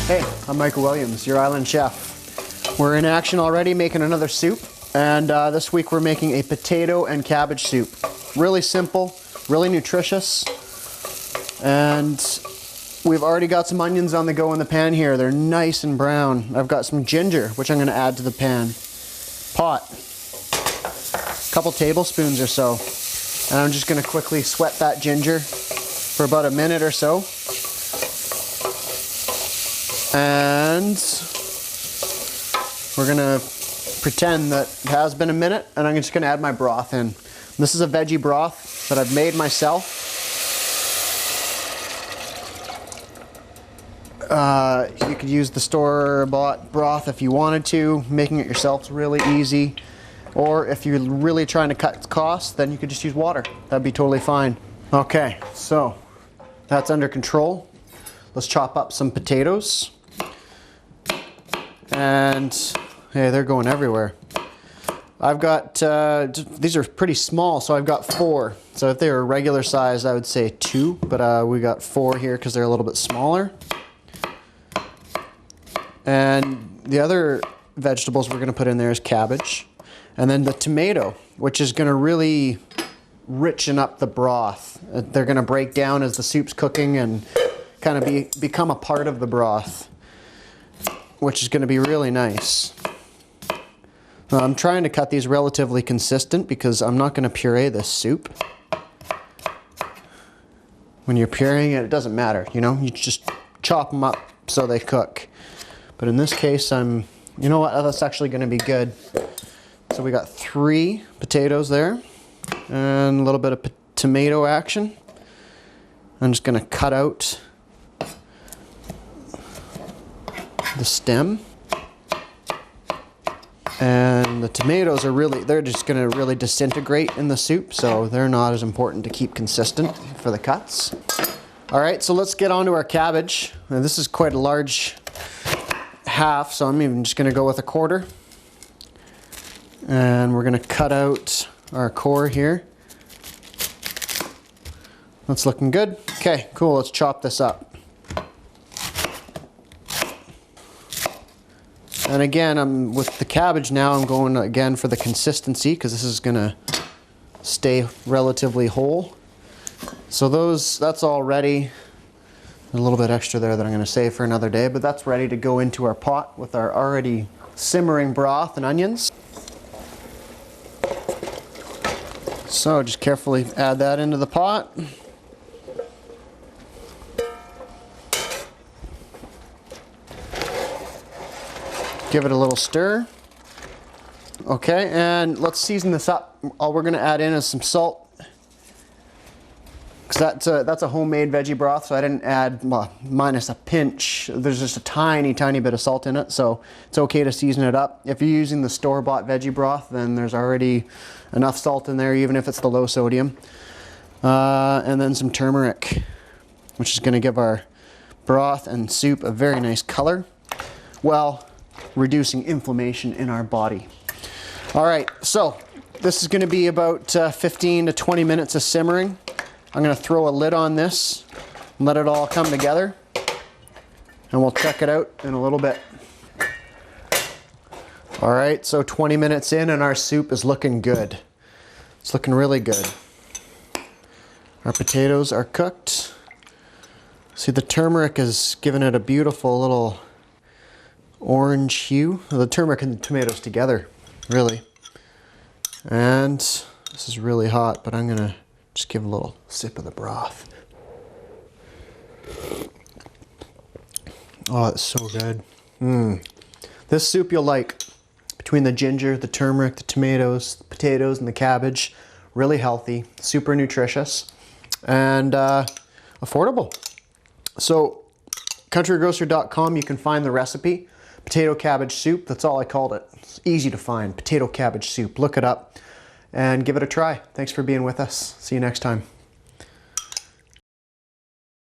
Hey, I'm Michael Williams, your island chef. We're in action already making another soup, and this week we're making a potato and cabbage soup. Really simple, really nutritious, and we've already got some onions on the go in the pan here. They're nice and brown. I've got some ginger, which I'm going to add to the pan. Pot, a couple tablespoons or so, and I'm just going to quickly sweat that ginger for about a minute or so. And we're gonna pretend that it has been a minute, and I'm just gonna add my broth in. This is a veggie broth that I've made myself. You could use the store-bought broth if you wanted to. Making it yourself is really easy. Or if you're really trying to cut costs, then you could just use water. That'd be totally fine. Okay, so that's under control. Let's chop up some potatoes. And hey, they're going everywhere. I've got, these are pretty small, so I've got 4. So if they were regular size, I would say 2, but we got 4 here because they're a little bit smaller. And the other vegetables we're gonna put in there is cabbage. And then the tomato, which is gonna really richen up the broth. They're gonna break down as the soup's cooking and kind of become a part of the broth, which is going to be really nice. I'm trying to cut these relatively consistent because I'm not going to puree this soup. When you're pureeing it, it doesn't matter, you know, you just chop them up so they cook. But in this case, you know what, that's actually going to be good. So we got 3 potatoes there and a little bit of tomato action. I'm just going to cut out the stem, and the tomatoes are they're just going to really disintegrate in the soup, so they're not as important to keep consistent for the cuts. All right, so let's get on to our cabbage. Now, this is quite a large half, so I'm even just going to go with a 1/4, and we're going to cut out our core here. That's looking good. Okay, cool, let's chop this up. And again, with the cabbage now, I'm going again for the consistency because this is gonna stay relatively whole. So that's all ready. A little bit extra there that I'm gonna save for another day, but that's ready to go into our pot with our already simmering broth and onions. So just carefully add that into the pot. Give it a little stir. Okay, and let's season this up. All we're gonna add in is some salt. Because that's a homemade veggie broth, so I didn't add, well, minus a pinch. There's just a tiny, tiny bit of salt in it, so it's okay to season it up. If you're using the store-bought veggie broth, then there's already enough salt in there, even if it's the low sodium. And then some turmeric, which is gonna give our broth and soup a very nice color, while reducing inflammation in our body. All right, so this is going to be about 15 to 20 minutes of simmering. I'm going to throw a lid on this and let it all come together, and we'll check it out in a little bit. All right, so 20 minutes in and our soup is looking good. It's looking really good. Our potatoes are cooked. See, the turmeric is giving it a beautiful little orange hue. The turmeric and the tomatoes together, really. And this is really hot, but I'm gonna just give a little sip of the broth. Oh, it's so good. This soup you'll like. Between the ginger, the turmeric, the tomatoes, the potatoes, and the cabbage. Really healthy, super nutritious, and affordable. So, countrygrocer.com, you can find the recipe. Potato cabbage soup, that's all I called it. It's easy to find, potato cabbage soup. Look it up and give it a try. Thanks for being with us. See you next time.